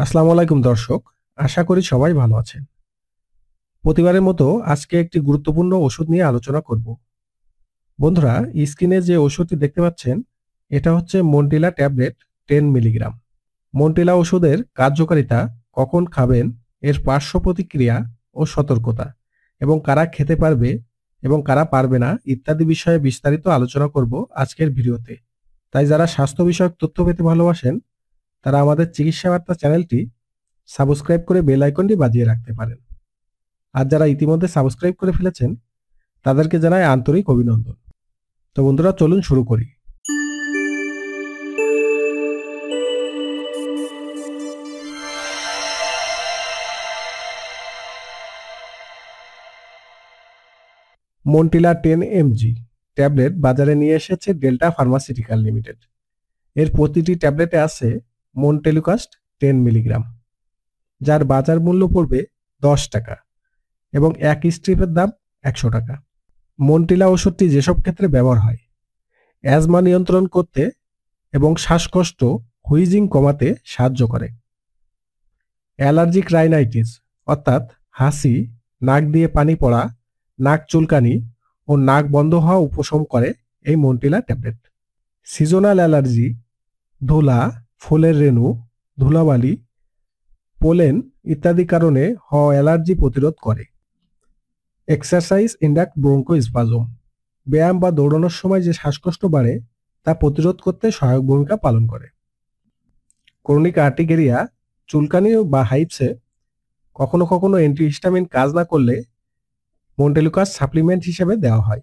আসসালামু আলাইকুম দর্শক, আশা করি সবাই ভালো আছেন। প্রতিবারের মতো আজকে একটি গুরুত্বপূর্ণ ওষুধ নিয়ে আলোচনা করব। বন্ধুরা, স্ক্রিনে যে ওষুধটি দেখতে পাচ্ছেন, এটা হচ্ছে মন্টিলা ট্যাবলেট 10 মিলিগ্রাম। মন্টিলা ওষুধের কার্যকারিতা, কখন খাবেন, এর পার্শ্ব প্রতিক্রিয়া ও সতর্কতা, এবং কারা খেতে পারবে এবং কারা পারবে না ইত্যাদি বিষয়ে বিস্তারিত আলোচনা করব আজকের ভিডিওতে। তাই যারা স্বাস্থ্য বিষয়ক তথ্য পেতে ভালোবাসেন, তারা আমাদের চিকিৎসা বার্তা চ্যানেলটি সাবস্ক্রাইব করে বেল আইকনটি বাজিয়ে রাখতে পারেন। আর যারা ইতিমধ্যে সাবস্ক্রাইব করে ফেলেছেন, তাদেরকে জানাই আন্তরিক অভিনন্দন। তো বন্ধুরা, চলুন শুরু করি। মন্টিলা 10 mg ট্যাবলেট বাজারে নিয়ে এসেছে ডেল্টা ফার্মাসিউটিক্যাল লিমিটেড। এর প্রতিটি ট্যাবলেটে আছে মন্টেলুকাস্ট 10 মিলিগ্রাম, যার বাজার মূল্য পড়বে 10 টাকা এবং এক স্ট্রিপের দাম 100 টাকা। মন্টিলা ওষুধটি যেসব ক্ষেত্রে ব্যবহার হয়: অ্যাজমা নিয়ন্ত্রণ করতে এবং শ্বাসকষ্ট, হুইজিং কমাতে সাহায্য করে। অ্যালার্জিক রাইনাইটিস অর্থাৎ হাসি, নাক দিয়ে পানি পড়া, নাক চুলকানি ও নাক বন্ধ হওয়া উপশম করে এই মন্টিলা ট্যাবলেট। সিজনাল অ্যালার্জি, ধুলা, ফুলের রেণু, ধুলাবালি, পোলেন ইত্যাদি কারণে হওয়া অ্যালার্জি প্রতিরোধ করে। এক্সারসাইজ ইন্ডাক্ট ব্রঙ্কোস্পাজম, ব্যায়াম বা দৌড়ানোর সময় যে শ্বাসকষ্ট বাড়ে তা প্রতিরোধ করতে সহায়ক ভূমিকা পালন করে। ক্রনিক আর্টিকেরিয়া, চুলকানি বা হাইপসে কখনো কখনো অ্যান্টিহিস্টামিন কাজ না করলে মন্টেলুকাস সাপ্লিমেন্ট হিসেবে দেওয়া হয়।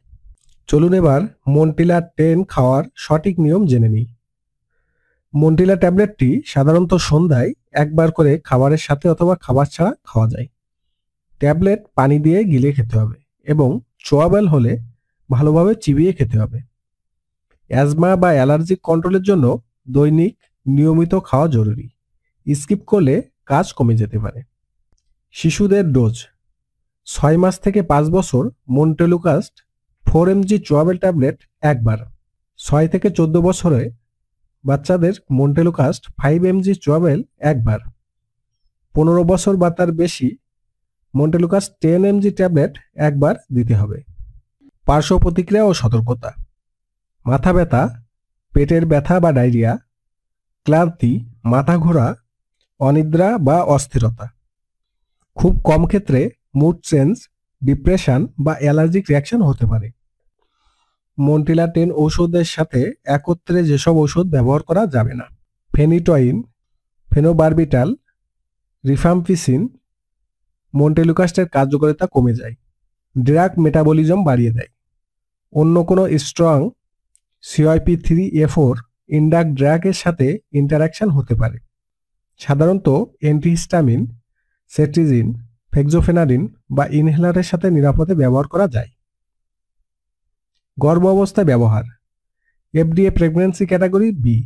চলুন এবার মন্টিলা 10 খাওয়ার সঠিক নিয়ম জেনে নিই। মন্টিলা ট্যাবলেটটি সাধারণত সন্ধ্যায় একবার করে খাবারের সাথে অথবা খাবার ছাড়া খাওয়া যায়। ট্যাবলেট পানি দিয়ে গিলে খেতে হবে এবং চোয়াবেল হলে ভালোভাবে চিবিয়ে খেতে হবে। অ্যাজমা বা অ্যালার্জি কন্ট্রোলের জন্য দৈনিক নিয়মিত খাওয়া জরুরি। স্কিপ করলে কাজ কমে যেতে পারে। শিশুদের ডোজ: 6 মাস থেকে 5 বছর মন্টেলুকাস্ট 4 mg চোয়াবেল ট্যাবলেট একবার। 6 থেকে 14 বছরে বাচ্চাদের মন্টেলুকাস্ট 5 mg চোয়াবেল একবার। 15 বছর বা তার বেশি মন্টেলুকাস্ট 10 mg ট্যাবলেট একবার দিতে হবে। পার্শ্ব প্রতিক্রিয়া ও সতর্কতা: মাথা ব্যথা, পেটের ব্যথা বা ডায়রিয়া, ক্লান্তি, মাথা ঘোরা, অনিদ্রা বা অস্থিরতা। খুব কম ক্ষেত্রে মুড চেঞ্জ, ডিপ্রেশন বা অ্যালার্জিক রিয়াকশন হতে পারে। মন্টিলা 10 ঔষধের সাথে একত্রে যেসব ওষুধ ব্যবহার করা যাবে না: ফেনিটয়েন, ফেনোবারবিটাল, রিফাম্পিসিন। মন্টেলুকাস্টের কার্যকারিতা কমে যায়, ড্রাগ মেটাবলিজম বাড়িয়ে দেয়। অন্য কোনো স্ট্রং CYP3A4 ইন্ডাক ড্রাগের সাথে ইন্টারাকশন হতে পারে। সাধারণত অ্যান্টিহিস্টামিন, সেট্রিজিন, ফেক্সোফেনারিন বা ইনহেলারের সাথে নিরাপদে ব্যবহার করা যায়। গর্ভ অবস্থায় ব্যবহার: FDA প্রেগন্যান্সি ক্যাটাগরি বি।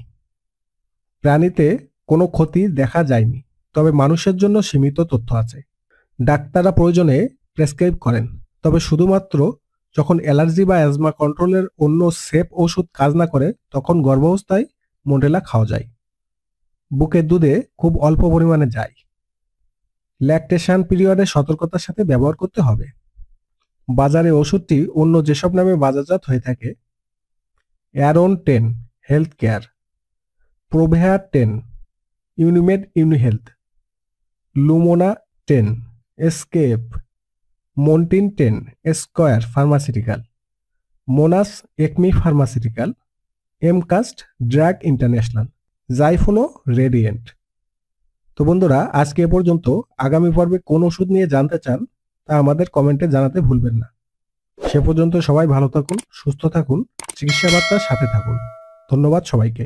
প্রাণীতে কোনো ক্ষতি দেখা যায়নি, তবে মানুষের জন্য সীমিত তথ্য আছে। ডাক্তাররা প্রয়োজনে প্রেসক্রাইব করেন, তবে শুধুমাত্র যখন অ্যালার্জি বা অ্যাজমা কন্ট্রোলের অন্য সেফ ওষুধ কাজ না করে তখন গর্ভাবস্থায় মন্টেলা খাওয়া যায়। বুকের দুধে খুব অল্প পরিমাণে যায়। ল্যাকটেশন পিরিয়ডে সতর্কতার সাথে ব্যবহার করতে হবে। বাজারে ওষুধটি অন্য যেসব নামে বাজারজাত হয়ে থাকে: অ্যারন 10 health care, Provair 10, Unimed UniHealth, Lumona 10, SKF, Montene 10, Square pharmaceutical, Monas ACME pharmaceutical, Emcast drug international, জাইফোনো রেডিয়েন্ট। তো বন্ধুরা, আজকে এ পর্যন্ত। আগামী পর্বে কোন ওষুধ নিয়ে জানতে চান তা আমাদের কমেন্টে জানাতে ভুলবেন না। সে পর্যন্ত সবাই ভালো থাকুন, সুস্থ থাকুন, চিকিৎসা বার্তার সাথে থাকুন। ধন্যবাদ সবাইকে।